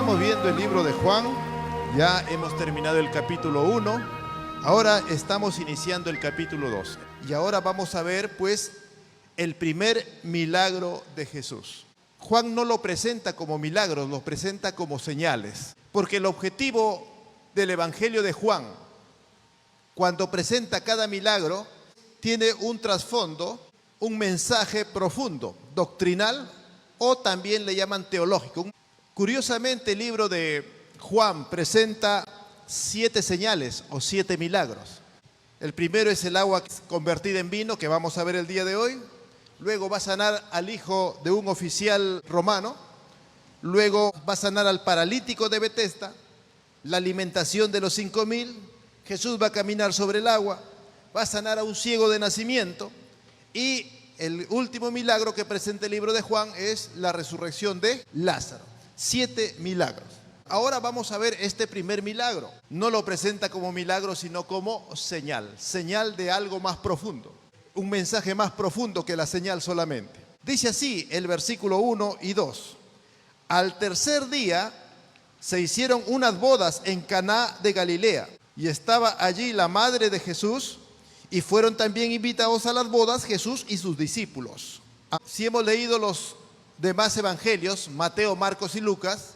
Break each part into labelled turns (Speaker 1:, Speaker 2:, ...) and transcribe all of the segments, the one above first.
Speaker 1: Estamos viendo el libro de Juan, ya hemos terminado el capítulo 1, ahora estamos iniciando el capítulo 2. Y ahora vamos a ver pues el primer milagro de Jesús. Juan no lo presenta como milagros, lo presenta como señales, porque el objetivo del Evangelio de Juan, cuando presenta cada milagro, tiene un trasfondo, un mensaje profundo, doctrinal o también le llaman teológico. Curiosamente, el libro de Juan presenta 7 señales o 7 milagros. El primero es el agua convertida en vino, que vamos a ver el día de hoy. Luego va a sanar al hijo de un oficial romano. Luego va a sanar al paralítico de Betesda. La alimentación de los 5000. Jesús va a caminar sobre el agua. Va a sanar a un ciego de nacimiento. Y el último milagro que presenta el libro de Juan es la resurrección de Lázaro. 7 milagros. Ahora vamos a ver este primer milagro. No lo presenta como milagro, sino como señal. Señal de algo más profundo. Un mensaje más profundo que la señal solamente. Dice así el versículo 1 y 2. Al tercer día se hicieron unas bodas en Caná de Galilea. Y estaba allí la madre de Jesús. Y fueron también invitados a las bodas Jesús y sus discípulos. Si hemos leído los demás evangelios, Mateo, Marcos y Lucas,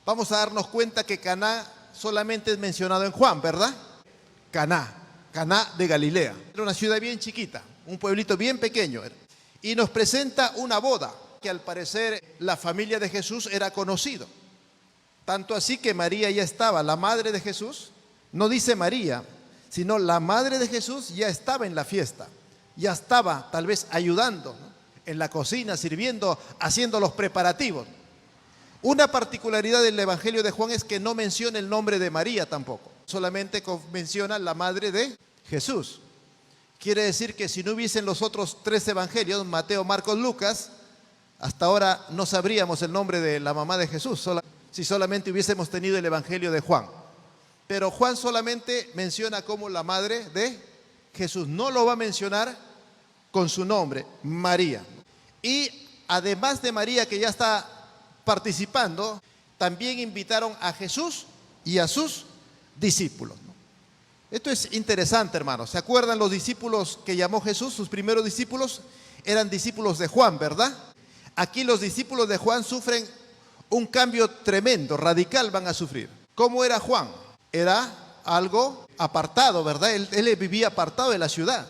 Speaker 1: vamos a darnos cuenta que Caná solamente es mencionado en Juan, ¿verdad? Caná de Galilea. Era una ciudad bien chiquita, un pueblito bien pequeño. Y nos presenta una boda, que al parecer la familia de Jesús era conocido. Tanto así que María ya estaba, la madre de Jesús, no dice María, sino la madre de Jesús ya estaba en la fiesta. Ya estaba tal vez ayudando, ¿no?, en la cocina, sirviendo, haciendo los preparativos. Una particularidad del Evangelio de Juan es que no menciona el nombre de María tampoco. Solamente menciona la madre de Jesús. Quiere decir que si no hubiesen los otros 3 evangelios, Mateo, Marcos, Lucas, hasta ahora no sabríamos el nombre de la mamá de Jesús, si solamente hubiésemos tenido el Evangelio de Juan. Pero Juan solamente menciona como la madre de Jesús. No lo va a mencionar con su nombre, María. Y además de María, que ya está participando, también invitaron a Jesús y a sus discípulos. Esto es interesante, hermanos. ¿Se acuerdan los discípulos que llamó Jesús? Sus primeros discípulos eran discípulos de Juan, ¿verdad? Aquí los discípulos de Juan sufren un cambio tremendo, radical van a sufrir. ¿Cómo era Juan? Era algo apartado, ¿verdad? Él vivía apartado de la ciudad.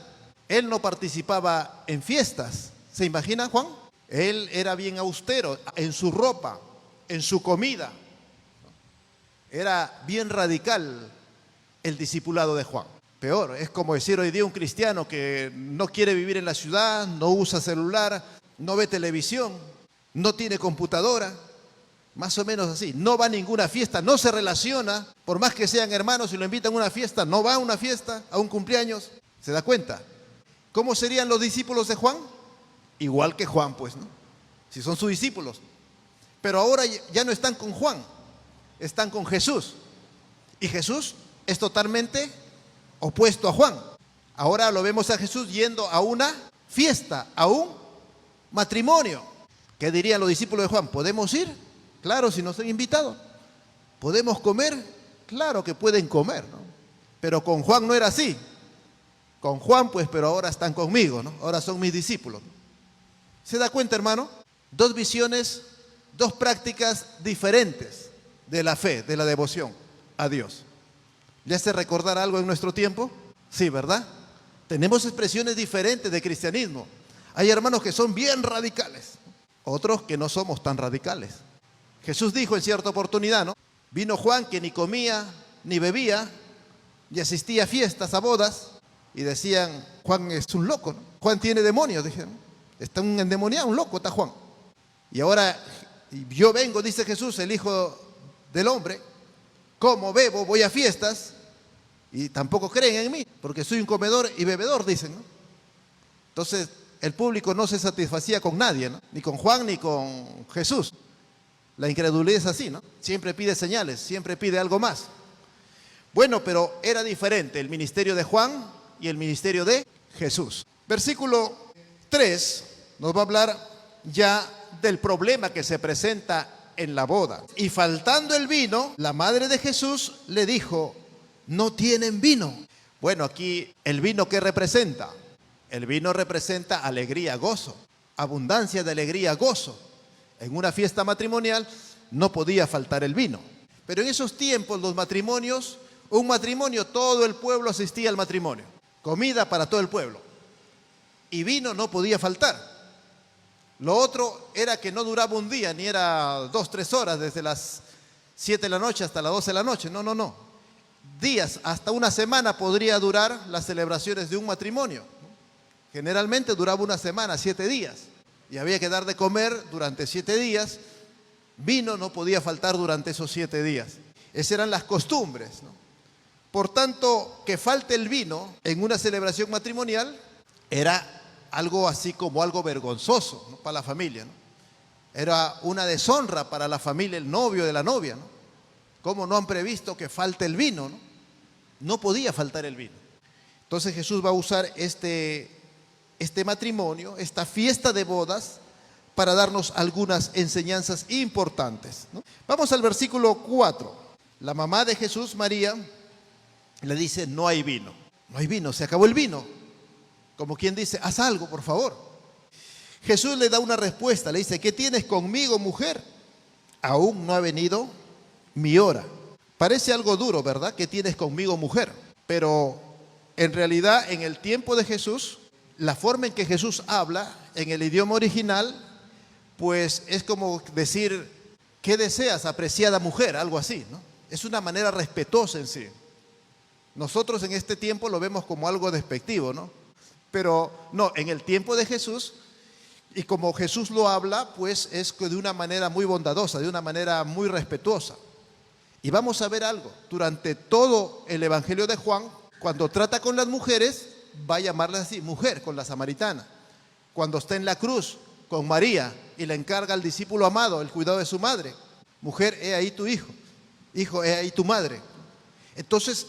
Speaker 1: Él no participaba en fiestas. ¿Se imaginan, Juan? Él era bien austero en su ropa, en su comida. Era bien radical el discipulado de Juan. Peor, es como decir hoy día un cristiano que no quiere vivir en la ciudad, no usa celular, no ve televisión, no tiene computadora. Más o menos así. No va a ninguna fiesta, no se relaciona. Por más que sean hermanos y lo invitan a una fiesta, no va a una fiesta, a un cumpleaños. ¿Se da cuenta? ¿Cómo serían los discípulos de Juan? Igual que Juan, pues, ¿no? Si son sus discípulos. Pero ahora ya no están con Juan, están con Jesús. Y Jesús es totalmente opuesto a Juan. Ahora lo vemos a Jesús yendo a una fiesta, a un matrimonio. ¿Qué dirían los discípulos de Juan? ¿Podemos ir? Claro, si nos han invitado. ¿Podemos comer? Claro que pueden comer, ¿no? Pero con Juan no era así. Con Juan, pues, pero ahora están conmigo, ¿no? Ahora son mis discípulos. ¿Se da cuenta, hermano? 2 visiones, 2 prácticas diferentes de la fe, de la devoción a Dios. ¿Le hace recordar algo en nuestro tiempo? Sí, ¿verdad? Tenemos expresiones diferentes de cristianismo. Hay hermanos que son bien radicales, otros que no somos tan radicales. Jesús dijo en cierta oportunidad, ¿no? Vino Juan que ni comía ni bebía y asistía a fiestas, a bodas. Y decían, Juan es un loco, ¿no? Juan tiene demonios, dijeron. Está un endemoniado, un loco está Juan. Y ahora yo vengo, dice Jesús, el Hijo del Hombre, como, bebo, voy a fiestas y tampoco creen en mí, porque soy un comedor y bebedor, dicen, ¿no? Entonces el público no se satisfacía con nadie, ¿no? Ni con Juan ni con Jesús. La incredulidad es así, ¿no? Siempre pide señales, siempre pide algo más. Bueno, pero era diferente el ministerio de Juan y el ministerio de Jesús. Versículo 3 nos va a hablar ya del problema que se presenta en la boda. Y faltando el vino, la madre de Jesús le dijo: no tienen vino. Bueno, aquí el vino, ¿qué representa? El vino representa alegría, gozo, abundancia de alegría, gozo. En una fiesta matrimonial no podía faltar el vino. Pero en esos tiempos los matrimonios, un matrimonio, todo el pueblo asistía al matrimonio. Comida para todo el pueblo. Y vino no podía faltar. Lo otro era que no duraba un día, ni era 2-3 horas, desde las 7 de la noche hasta las 12 de la noche. No. Días, hasta una semana podría durar las celebraciones de un matrimonio. Generalmente duraba una semana, 7 días. Y había que dar de comer durante 7 días. Vino no podía faltar durante esos 7 días. Esas eran las costumbres, ¿no? Por tanto, que falte el vino en una celebración matrimonial era algo así como algo vergonzoso, ¿no?, para la familia, ¿no? Era una deshonra para la familia, el novio de la novia, ¿no? ¿Cómo no han previsto que falte el vino, no? No podía faltar el vino. Entonces Jesús va a usar este matrimonio, esta fiesta de bodas, para darnos algunas enseñanzas importantes, ¿no? Vamos al versículo 4. La mamá de Jesús, María, le dice: no hay vino. No hay vino, se acabó el vino. Como quien dice: haz algo, por favor. Jesús le da una respuesta, le dice: ¿qué tienes conmigo, mujer? Aún no ha venido mi hora. Parece algo duro, ¿verdad? ¿Qué tienes conmigo, mujer? Pero en realidad, en el tiempo de Jesús, la forma en que Jesús habla en el idioma original, pues es como decir: ¿qué deseas, apreciada mujer? Algo así, ¿no? Es una manera respetuosa en sí. Nosotros en este tiempo lo vemos como algo despectivo, ¿no? Pero no, en el tiempo de Jesús, y como Jesús lo habla, pues es de una manera muy bondadosa, de una manera muy respetuosa. Y vamos a ver algo: durante todo el Evangelio de Juan, cuando trata con las mujeres, va a llamarlas así, mujer, con la samaritana. Cuando está en la cruz con María y le encarga al discípulo amado el cuidado de su madre: mujer, he ahí tu hijo, hijo, he ahí tu madre. Entonces,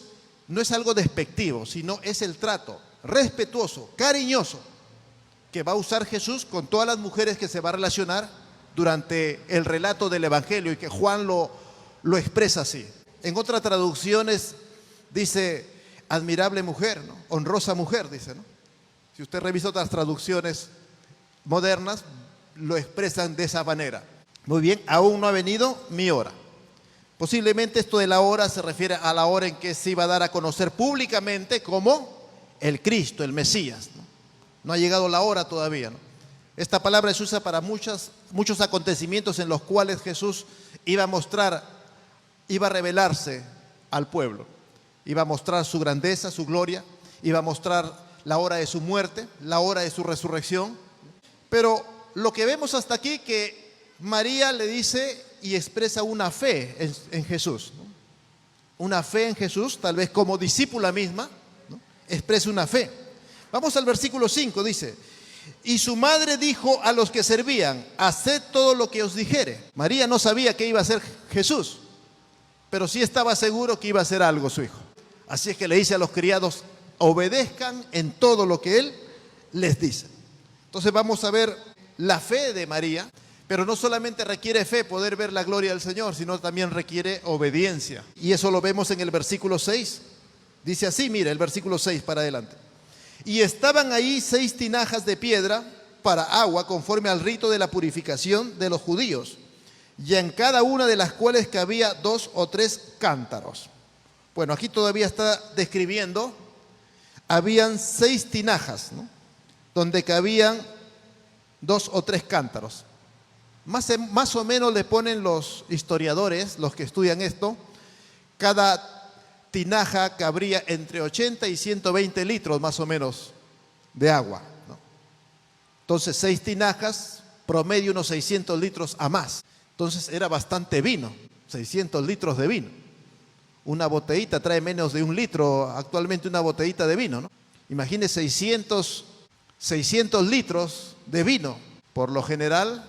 Speaker 1: no es algo despectivo, sino es el trato respetuoso, cariñoso, que va a usar Jesús con todas las mujeres que se va a relacionar durante el relato del Evangelio, y que Juan lo expresa así. En otras traducciones dice: admirable mujer, ¿no? Honrosa mujer, dice, ¿no? Si usted revisa otras traducciones modernas, lo expresan de esa manera. Muy bien, aún no ha venido mi hora. Posiblemente esto de la hora se refiere a la hora en que se iba a dar a conocer públicamente como el Cristo, el Mesías, ¿no? No ha llegado la hora todavía, ¿no? Esta palabra se usa para muchos acontecimientos en los cuales Jesús iba a revelarse al pueblo. Iba a mostrar su grandeza, su gloria, iba a mostrar la hora de su muerte, la hora de su resurrección. Pero lo que vemos hasta aquí, que María le dice y expresa una fe en Jesús, ¿no? Una fe en Jesús, tal vez como discípula misma, ¿no? Expresa una fe. Vamos al versículo 5, dice: y su madre dijo a los que servían: haced todo lo que os dijere. María no sabía qué iba a hacer Jesús, pero sí estaba seguro que iba a hacer algo su hijo. Así es que le dice a los criados: obedezcan en todo lo que él les dice. Entonces vamos a ver la fe de María, pero no solamente requiere fe poder ver la gloria del Señor, sino también requiere obediencia. Y eso lo vemos en el versículo 6. Dice así, mire, el versículo 6 para adelante: y estaban ahí 6 tinajas de piedra para agua, conforme al rito de la purificación de los judíos, y en cada una de las cuales cabía 2 o 3 cántaros. Bueno, aquí todavía está describiendo, habían 6 tinajas, ¿no?, donde cabían 2 o 3 cántaros. Más o menos le ponen los historiadores, los que estudian esto, cada tinaja cabría entre 80 y 120 litros más o menos de agua, ¿no? Entonces 6 tinajas, promedio unos 600 litros a más. Entonces era bastante vino, 600 litros de vino. Una botellita trae menos de 1 litro actualmente, una botellita de vino, ¿no? Imagínese 600 litros de vino. Por lo general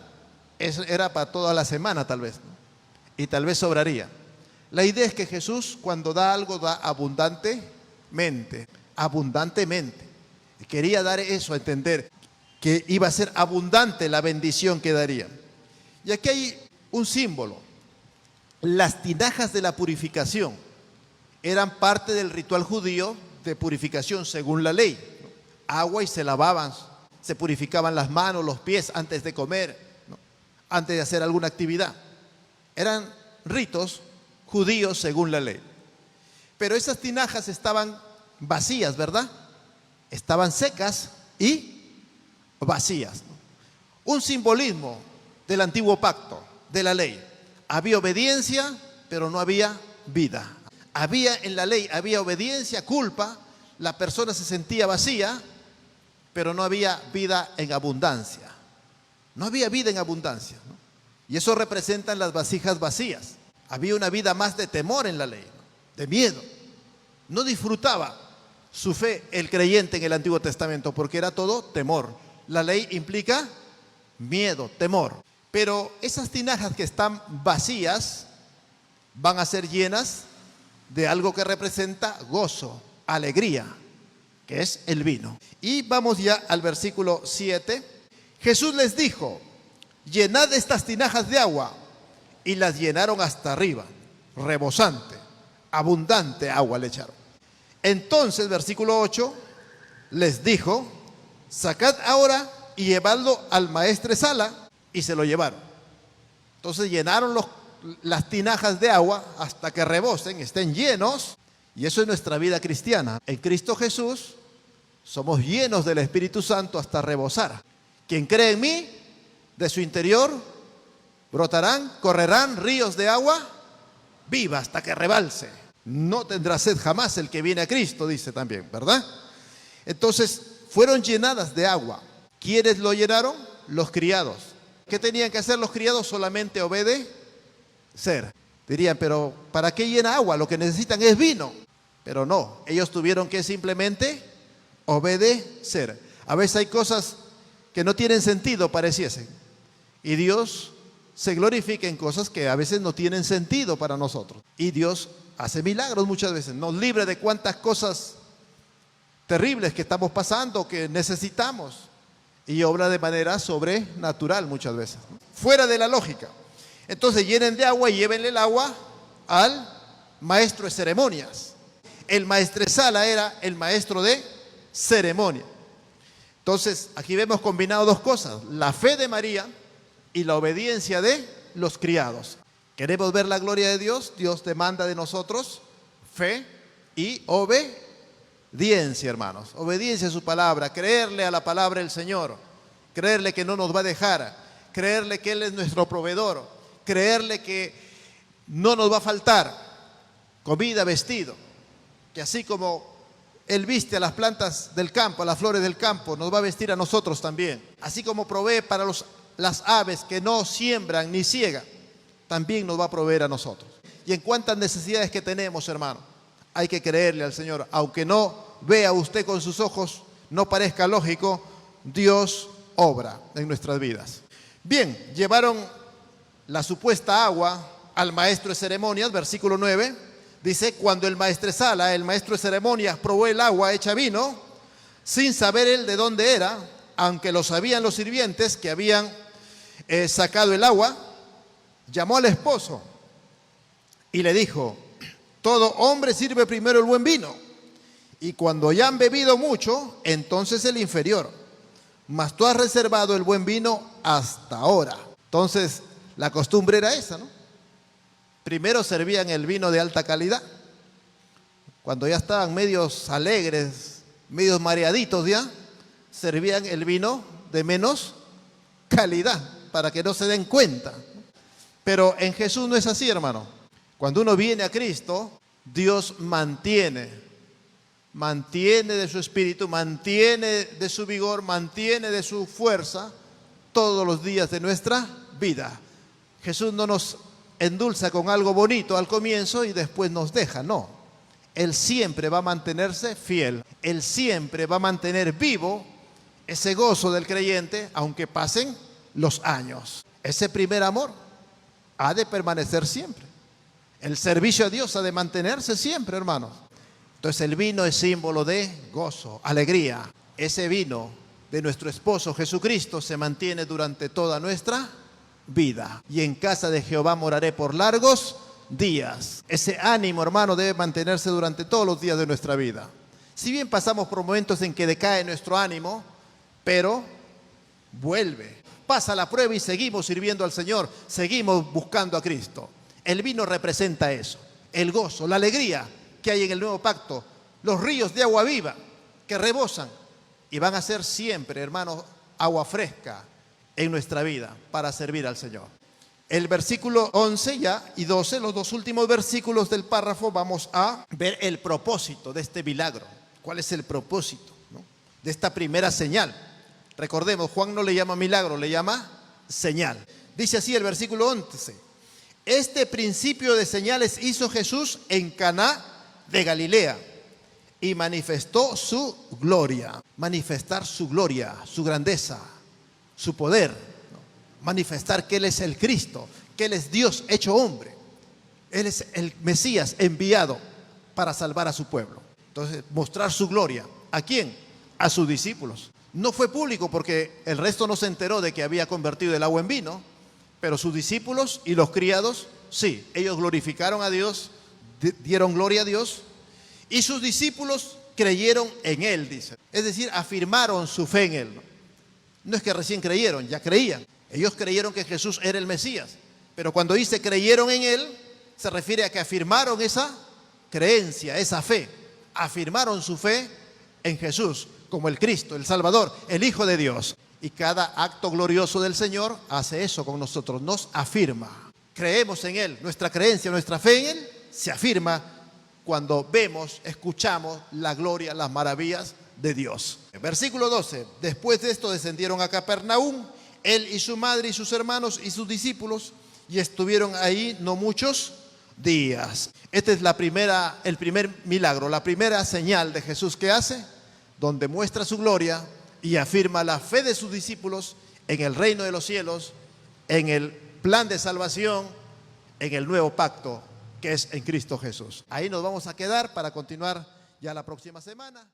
Speaker 1: era para toda la semana tal vez, ¿no? Y tal vez sobraría. La idea es que Jesús, cuando da algo, da abundantemente, abundantemente. Y quería dar eso a entender, que iba a ser abundante la bendición que daría. Y aquí hay un símbolo. Las tinajas de la purificación eran parte del ritual judío de purificación según la ley. Agua y se lavaban, se purificaban las manos, los pies antes de comer, ¿no? Antes de hacer alguna actividad. Eran ritos judíos según la ley. Pero esas tinajas estaban vacías, ¿verdad? Estaban secas y vacías, ¿no? Un simbolismo del antiguo pacto, de la ley. Había obediencia, pero no había vida. Había en la ley, había obediencia, culpa, la persona se sentía vacía, pero no había vida en abundancia. No había vida en abundancia, ¿no? Y eso representan las vasijas vacías. Había una vida más de temor en la ley, ¿no? De miedo. No disfrutaba su fe el creyente en el Antiguo Testamento porque era todo temor. La ley implica miedo, temor. Pero esas tinajas que están vacías van a ser llenas de algo que representa gozo, alegría, que es el vino. Y vamos ya al versículo 7. Jesús les dijo: llenad estas tinajas de agua, y las llenaron hasta arriba, rebosante, abundante agua le echaron. Entonces, versículo 8, les dijo: sacad ahora y llevadlo al maestresala, y se lo llevaron. Entonces llenaron las tinajas de agua hasta que rebosen, estén llenos, y eso es nuestra vida cristiana. En Cristo Jesús somos llenos del Espíritu Santo hasta rebosar. Quien cree en mí, de su interior brotarán, correrán ríos de agua viva hasta que rebalse. No tendrá sed jamás el que viene a Cristo, dice también, ¿verdad? Entonces fueron llenadas de agua. ¿Quiénes lo llenaron? Los criados. ¿Qué tenían que hacer los criados? Solamente obedecer. Dirían, pero ¿para qué llena agua? Lo que necesitan es vino. Pero no, ellos tuvieron que simplemente obedecer. A veces hay cosas que no tienen sentido, pareciesen. Y Dios se glorifica en cosas que a veces no tienen sentido para nosotros. Y Dios hace milagros muchas veces. Nos libre de cuantas cosas terribles que estamos pasando, que necesitamos. Y obra de manera sobrenatural muchas veces, ¿no? Fuera de la lógica. Entonces llenen de agua y llévenle el agua al maestro de ceremonias. El maestresala era el maestro de ceremonia. Entonces aquí vemos combinado dos cosas: la fe de María y la obediencia de los criados. ¿Queremos ver la gloria de Dios? Dios demanda de nosotros fe y obediencia, hermanos. Obediencia a su palabra, creerle a la palabra del Señor, creerle que no nos va a dejar, creerle que Él es nuestro proveedor, creerle que no nos va a faltar comida, vestido, que así como Él viste a las plantas del campo, a las flores del campo, nos va a vestir a nosotros también. Así como provee para las aves que no siembran ni ciegan, también nos va a proveer a nosotros. Y en cuántas necesidades que tenemos, hermano, hay que creerle al Señor. Aunque no vea usted con sus ojos, no parezca lógico, Dios obra en nuestras vidas. Bien, llevaron la supuesta agua al maestro de ceremonias, versículo 9. Dice: cuando el maestresala, el maestro de ceremonias, probó el agua hecha vino, sin saber él de dónde era, aunque lo sabían los sirvientes que habían sacado el agua, llamó al esposo y le dijo: todo hombre sirve primero el buen vino, y cuando ya han bebido mucho, entonces el inferior. Mas tú has reservado el buen vino hasta ahora. Entonces, la costumbre era esa, ¿no? Primero servían el vino de alta calidad. Cuando ya estaban medios alegres, medios mareaditos ya, servían el vino de menos calidad, para que no se den cuenta. Pero en Jesús no es así, hermano. Cuando uno viene a Cristo, Dios mantiene de su espíritu, mantiene de su vigor, mantiene de su fuerza todos los días de nuestra vida. Jesús no nos endulza con algo bonito al comienzo y después nos deja, no. Él siempre va a mantenerse fiel. Él siempre va a mantener vivo ese gozo del creyente, aunque pasen los años. Ese primer amor ha de permanecer siempre. El servicio a Dios ha de mantenerse siempre, hermanos. Entonces el vino es símbolo de gozo, alegría. Ese vino de nuestro esposo Jesucristo se mantiene durante toda nuestra vida. Y en casa de Jehová moraré por largos días. Ese ánimo, hermano, debe mantenerse durante todos los días de nuestra vida. Si bien pasamos por momentos en que decae nuestro ánimo, pero vuelve. Pasa la prueba y seguimos sirviendo al Señor, seguimos buscando a Cristo. El vino representa eso, el gozo, la alegría que hay en el nuevo pacto, los ríos de agua viva que rebosan y van a ser siempre, hermanos, agua fresca en nuestra vida para servir al Señor. El versículo 11 ya y 12, los dos últimos versículos del párrafo, vamos a ver el propósito de este milagro. ¿Cuál es el propósito, no?, de esta primera señal? Recordemos, Juan no le llama milagro, le llama señal. Dice así el versículo 11: este principio de señales hizo Jesús en Caná de Galilea y manifestó su gloria. Manifestar su gloria, su grandeza, su poder, ¿no? Manifestar que Él es el Cristo, que Él es Dios hecho hombre. Él es el Mesías enviado para salvar a su pueblo. Entonces, mostrar su gloria. ¿A quién? A sus discípulos. No fue público porque el resto no se enteró de que había convertido el agua en vino, pero sus discípulos y los criados, sí, ellos glorificaron a Dios, dieron gloria a Dios, y sus discípulos creyeron en Él, dice. Es decir, afirmaron su fe en Él. No es que recién creyeron, ya creían. Ellos creyeron que Jesús era el Mesías, pero cuando dice creyeron en Él, se refiere a que afirmaron esa creencia, esa fe. Afirmaron su fe en Jesús como el Cristo, el Salvador, el Hijo de Dios. Y cada acto glorioso del Señor hace eso con nosotros, nos afirma. Creemos en Él, nuestra creencia, nuestra fe en Él se afirma cuando vemos, escuchamos la gloria, las maravillas de Dios. Versículo 12, después de esto descendieron a Capernaum, Él y su madre y sus hermanos y sus discípulos, y estuvieron ahí no muchos días. Este es el primer milagro, la primera señal de Jesús que hace, donde muestra su gloria y afirma la fe de sus discípulos en el reino de los cielos, en el plan de salvación, en el nuevo pacto que es en Cristo Jesús. Ahí nos vamos a quedar para continuar ya la próxima semana.